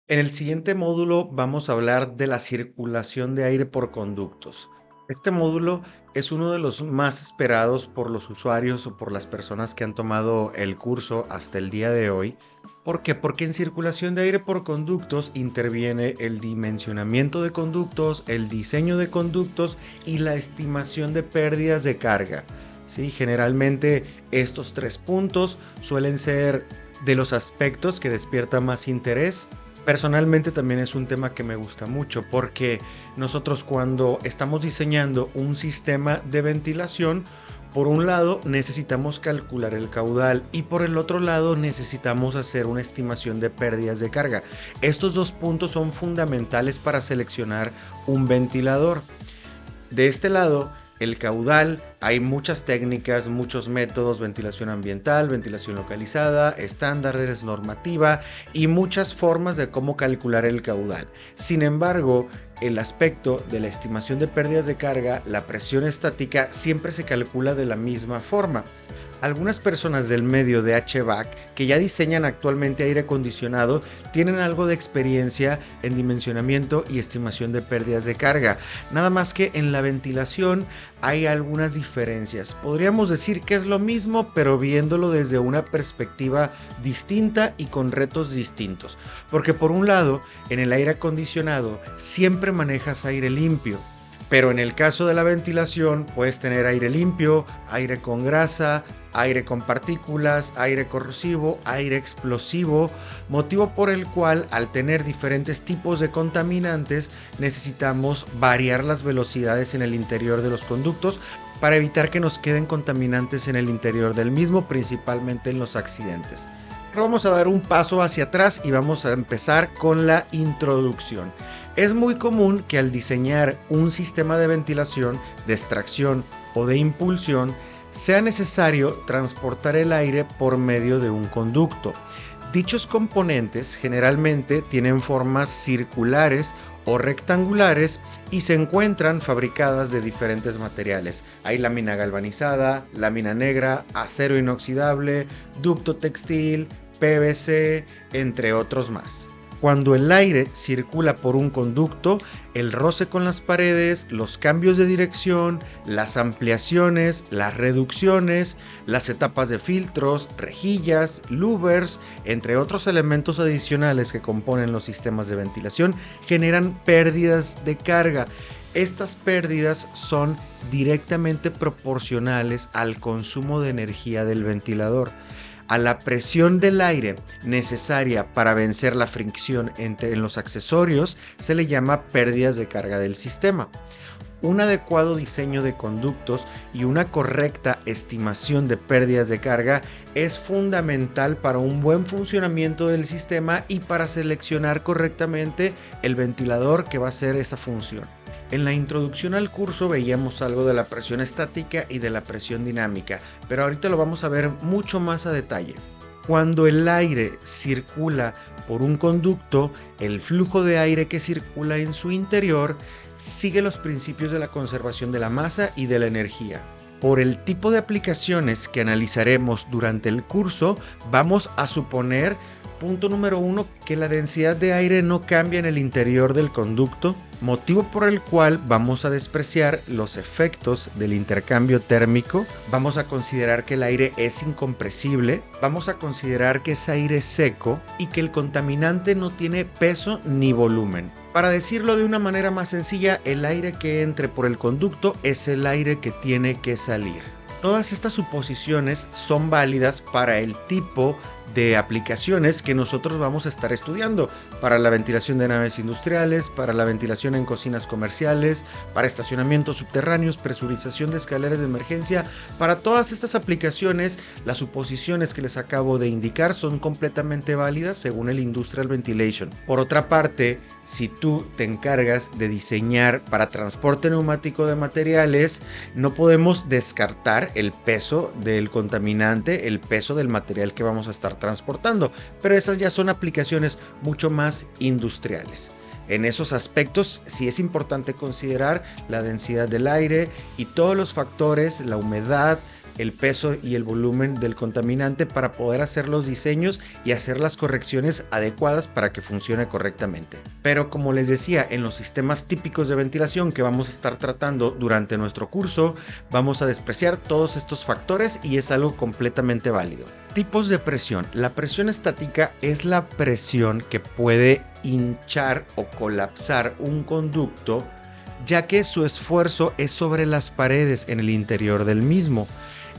En el siguiente módulo vamos a hablar de la circulación de aire por conductos. Este módulo es uno de los más esperados por los usuarios o por las personas que han tomado el curso hasta el día de hoy. ¿Por qué? Porque en circulación de aire por conductos interviene el dimensionamiento de conductos, el diseño de conductos y la estimación de pérdidas de carga. ¿Sí? Generalmente estos tres puntos suelen ser de los aspectos que despiertan más interés. Personalmente también es un tema que me gusta mucho porque nosotros cuando estamos diseñando un sistema de ventilación, por un lado necesitamos calcular el caudal y por el otro lado necesitamos hacer una estimación de pérdidas de carga. Estos dos puntos son fundamentales para seleccionar un ventilador. De este lado, el caudal, hay muchas técnicas, muchos métodos, ventilación ambiental, ventilación localizada, estándares, normativa y muchas formas de cómo calcular el caudal. Sin embargo, el aspecto de la estimación de pérdidas de carga, la presión estática, siempre se calcula de la misma forma. Algunas personas del medio de HVAC que ya diseñan actualmente aire acondicionado tienen algo de experiencia en dimensionamiento y estimación de pérdidas de carga. Nada más que en la ventilación hay algunas diferencias. Podríamos decir que es lo mismo, pero viéndolo desde una perspectiva distinta y con retos distintos. Porque por un lado, en el aire acondicionado siempre manejas aire limpio. Pero en el caso de la ventilación puedes tener aire limpio, aire con grasa, aire con partículas, aire corrosivo, aire explosivo, motivo por el cual al tener diferentes tipos de contaminantes necesitamos variar las velocidades en el interior de los conductos para evitar que nos queden contaminantes en el interior del mismo, principalmente en los accidentes. Pero vamos a dar un paso hacia atrás y vamos a empezar con la introducción. Es muy común que al diseñar un sistema de ventilación, de extracción o de impulsión, sea necesario transportar el aire por medio de un conducto. Dichos componentes generalmente tienen formas circulares o rectangulares y se encuentran fabricadas de diferentes materiales. Hay lámina galvanizada, lámina negra, acero inoxidable, ducto textil, PVC, entre otros más. Cuando el aire circula por un conducto, el roce con las paredes, los cambios de dirección, las ampliaciones, las reducciones, las etapas de filtros, rejillas, louvers, entre otros elementos adicionales que componen los sistemas de ventilación, generan pérdidas de carga. Estas pérdidas son directamente proporcionales al consumo de energía del ventilador. A la presión del aire necesaria para vencer la fricción en los accesorios se le llama pérdidas de carga del sistema. Un adecuado diseño de conductos y una correcta estimación de pérdidas de carga es fundamental para un buen funcionamiento del sistema y para seleccionar correctamente el ventilador que va a hacer esa función. En la introducción al curso veíamos algo de la presión estática y de la presión dinámica, pero ahorita lo vamos a ver mucho más a detalle. Cuando el aire circula por un conducto, el flujo de aire que circula en su interior sigue los principios de la conservación de la masa y de la energía. Por el tipo de aplicaciones que analizaremos durante el curso, vamos a suponer, punto número 1, que la densidad de aire no cambia en el interior del conducto, motivo por el cual vamos a despreciar los efectos del intercambio térmico, vamos a considerar que el aire es incompresible, vamos a considerar que es aire seco y que el contaminante no tiene peso ni volumen. Para decirlo de una manera más sencilla, el aire que entre por el conducto es el aire que tiene que salir. Todas estas suposiciones son válidas para el tipo de aplicaciones que nosotros vamos a estar estudiando, para la ventilación de naves industriales, para la ventilación en cocinas comerciales, para estacionamientos subterráneos, presurización de escaleras de emergencia. Para todas estas aplicaciones, las suposiciones que les acabo de indicar son completamente válidas según el Industrial Ventilation. Por otra parte, si tú te encargas de diseñar para transporte neumático de materiales, no podemos descartar el peso del contaminante, el peso del material que vamos a estar transportando, pero esas ya son aplicaciones mucho más industriales. En esos aspectos sí es importante considerar la densidad del aire y todos los factores, la humedad, el peso y el volumen del contaminante para poder hacer los diseños y hacer las correcciones adecuadas para que funcione correctamente. Pero como les decía, en los sistemas típicos de ventilación que vamos a estar tratando durante nuestro curso, vamos a despreciar todos estos factores y es algo completamente válido. Tipos de presión. La presión estática es la presión que puede hinchar o colapsar un conducto, ya que su esfuerzo es sobre las paredes en el interior del mismo.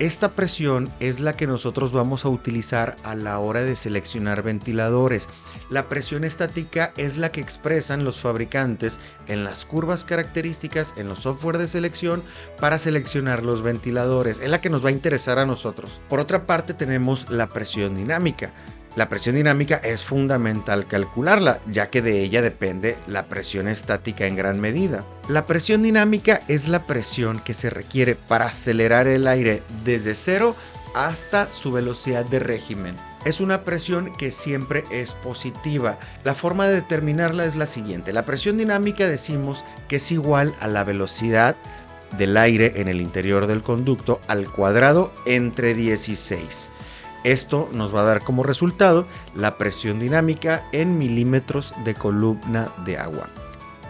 Esta presión es la que nosotros vamos a utilizar a la hora de seleccionar ventiladores. La presión estática es la que expresan los fabricantes en las curvas características, en los software de selección para seleccionar los ventiladores. Es la que nos va a interesar a nosotros. Por otra parte, tenemos la presión dinámica. La presión dinámica es fundamental calcularla, ya que de ella depende la presión estática en gran medida. La presión dinámica es la presión que se requiere para acelerar el aire desde cero hasta su velocidad de régimen. Es una presión que siempre es positiva. La forma de determinarla es la siguiente. La presión dinámica decimos que es igual a la velocidad del aire en el interior del conducto al cuadrado entre 16. Esto nos va a dar como resultado la presión dinámica en milímetros de columna de agua.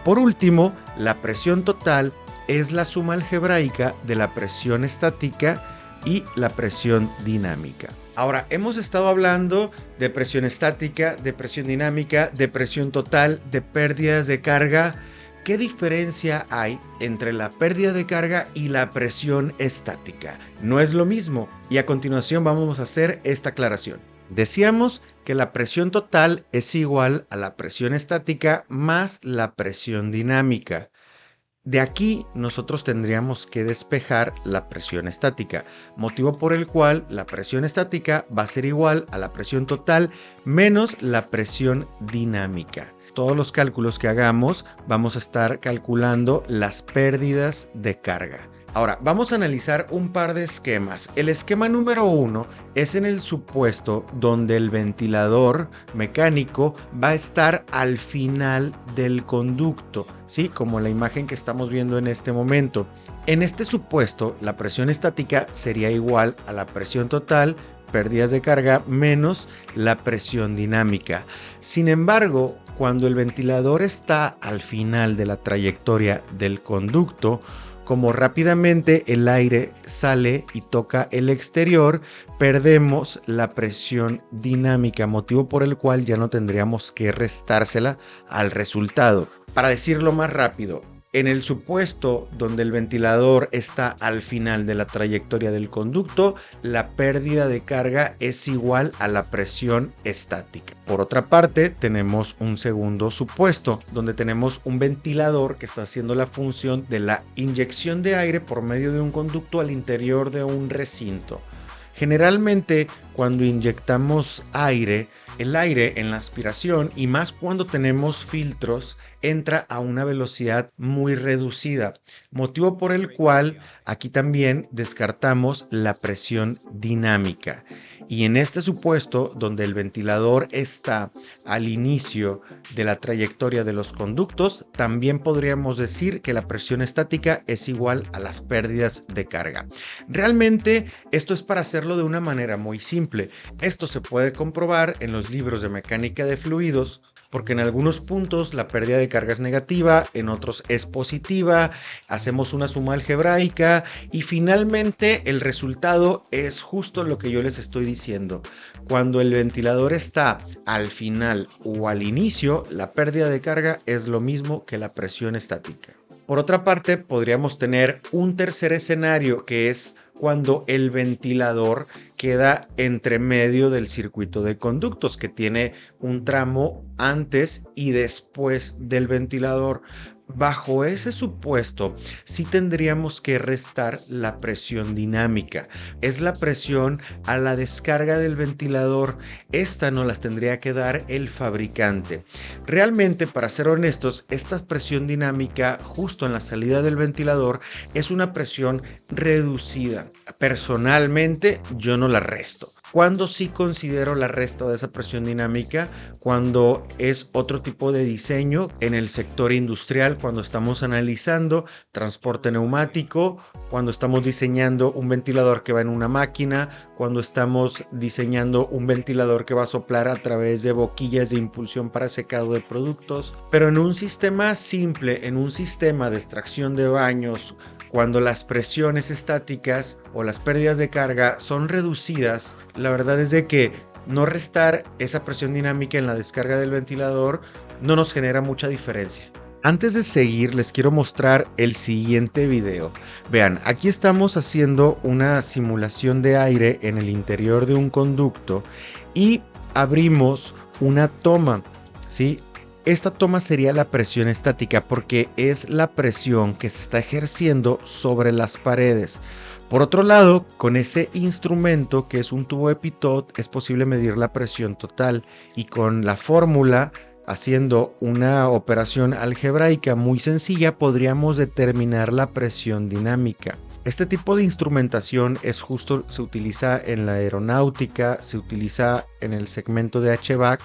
Por último, la presión total es la suma algebraica de la presión estática y la presión dinámica. Ahora, hemos estado hablando de presión estática, de presión dinámica, de presión total, de pérdidas de carga. ¿Qué diferencia hay entre la pérdida de carga y la presión estática? No es lo mismo, y a continuación vamos a hacer esta aclaración. Decíamos que la presión total es igual a la presión estática más la presión dinámica. De aquí nosotros tendríamos que despejar la presión estática, motivo por el cual la presión estática va a ser igual a la presión total menos la presión dinámica. Todos los cálculos que hagamos vamos a estar calculando las pérdidas de carga. Ahora, vamos a analizar un par de esquemas. El esquema número 1 es en el supuesto donde el ventilador mecánico va a estar al final del conducto, ¿sí? Como la imagen que estamos viendo en este momento. En este supuesto, la presión estática sería igual a la presión total, pérdidas de carga, menos la presión dinámica. Sin embargo, cuando el ventilador está al final de la trayectoria del conducto, como rápidamente el aire sale y toca el exterior, perdemos la presión dinámica, motivo por el cual ya no tendríamos que restársela al resultado. Para decirlo más rápido, en el supuesto donde el ventilador está al final de la trayectoria del conducto, la pérdida de carga es igual a la presión estática. Por otra parte, tenemos un segundo supuesto, donde tenemos un ventilador que está haciendo la función de la inyección de aire por medio de un conducto al interior de un recinto. Generalmente, cuando inyectamos aire, el aire en la aspiración, y más cuando tenemos filtros, entra a una velocidad muy reducida, motivo por el cual aquí también descartamos la presión dinámica. Y en este supuesto, donde el ventilador está al inicio de la trayectoria de los conductos, también podríamos decir que la presión estática es igual a las pérdidas de carga. Realmente esto es para hacerlo de una manera muy simple. Esto se puede comprobar en los libros de mecánica de fluidos, porque en algunos puntos la pérdida de carga es negativa, en otros es positiva, hacemos una suma algebraica y finalmente el resultado es justo lo que yo les estoy diciendo. Cuando el ventilador está al final o al inicio, la pérdida de carga es lo mismo que la presión estática. Por otra parte, podríamos tener un tercer escenario que es cuando el ventilador queda entre medio del circuito de conductos, que tiene un tramo antes y después del ventilador. Bajo ese supuesto, sí tendríamos que restar la presión dinámica. Es la presión a la descarga del ventilador. Esta nos las tendría que dar el fabricante. Realmente, para ser honestos, esta presión dinámica justo en la salida del ventilador es una presión reducida. Personalmente, yo no la resto. Cuando sí considero la resta de esa presión dinámica, cuando es otro tipo de diseño en el sector industrial, cuando estamos analizando transporte neumático, cuando estamos diseñando un ventilador que va en una máquina, cuando estamos diseñando un ventilador que va a soplar a través de boquillas de impulsión para secado de productos. Pero en un sistema simple, en un sistema de extracción de baños, cuando las presiones estáticas o las pérdidas de carga son reducidas, la verdad es de que no restar esa presión dinámica en la descarga del ventilador no nos genera mucha diferencia. Antes de seguir, les quiero mostrar el siguiente video. Vean, aquí estamos haciendo una simulación de aire en el interior de un conducto y abrimos una toma, ¿sí? Esta toma sería la presión estática porque es la presión que se está ejerciendo sobre las paredes. Por otro lado, con ese instrumento que es un tubo de Pitot es posible medir la presión total y con la fórmula, haciendo una operación algebraica muy sencilla, podríamos determinar la presión dinámica. Este tipo de instrumentación se utiliza en la aeronáutica, se utiliza en el segmento de HVAC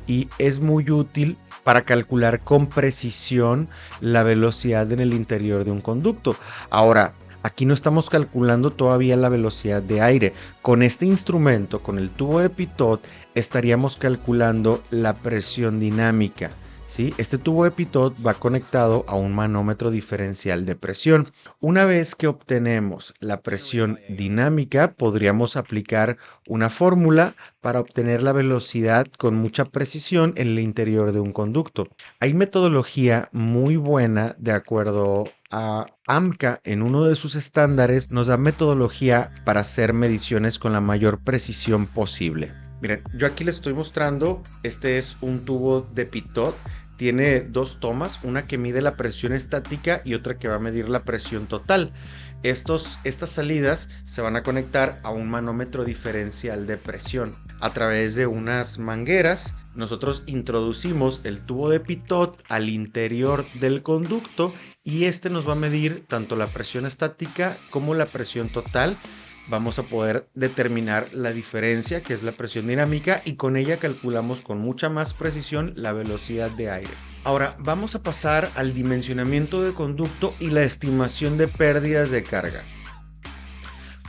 y es muy útil para calcular con precisión la velocidad en el interior de un conducto. Ahora, aquí no estamos calculando todavía la velocidad de aire. Con este instrumento, con el tubo de Pitot, estaríamos calculando la presión dinámica, ¿sí? Este tubo de Pitot va conectado a un manómetro diferencial de presión. Una vez que obtenemos la presión dinámica, podríamos aplicar una fórmula para obtener la velocidad con mucha precisión en el interior de un conducto. Hay metodología muy buena de acuerdo a AMCA. En uno de sus estándares nos da metodología para hacer mediciones con la mayor precisión posible. Miren, yo aquí les estoy mostrando, este es un tubo de Pitot. Tiene dos tomas, una que mide la presión estática y otra que va a medir la presión total. Estas salidas se van a conectar a un manómetro diferencial de presión. A través de unas mangueras, nosotros introducimos el tubo de Pitot al interior del conducto y este nos va a medir tanto la presión estática como la presión total. Vamos a poder determinar la diferencia, que es la presión dinámica, y con ella calculamos con mucha más precisión la velocidad de aire. Ahora vamos a pasar al dimensionamiento de conducto y la estimación de pérdidas de carga.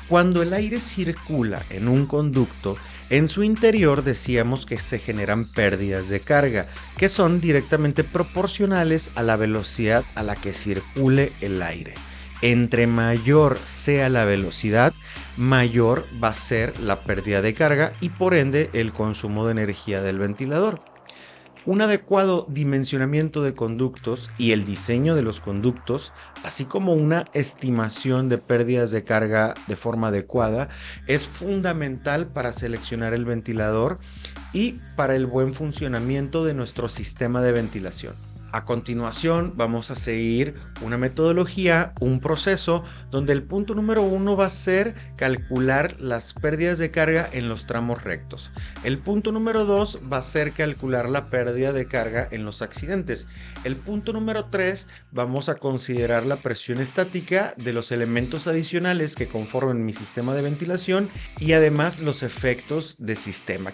Cuando el aire circula en un conducto, en su interior decíamos que se generan pérdidas de carga, que son directamente proporcionales a la velocidad a la que circule el aire. Entre mayor sea la velocidad, mayor va a ser la pérdida de carga y por ende el consumo de energía del ventilador. Un adecuado dimensionamiento de conductos y el diseño de los conductos, así como una estimación de pérdidas de carga de forma adecuada, es fundamental para seleccionar el ventilador y para el buen funcionamiento de nuestro sistema de ventilación. A continuación vamos a seguir una metodología, un proceso, donde el punto número 1 va a ser calcular las pérdidas de carga en los tramos rectos. El punto número 2 va a ser calcular la pérdida de carga en los accidentes. El punto número 3 vamos a considerar la presión estática de los elementos adicionales que conforman mi sistema de ventilación y además los efectos de sistema.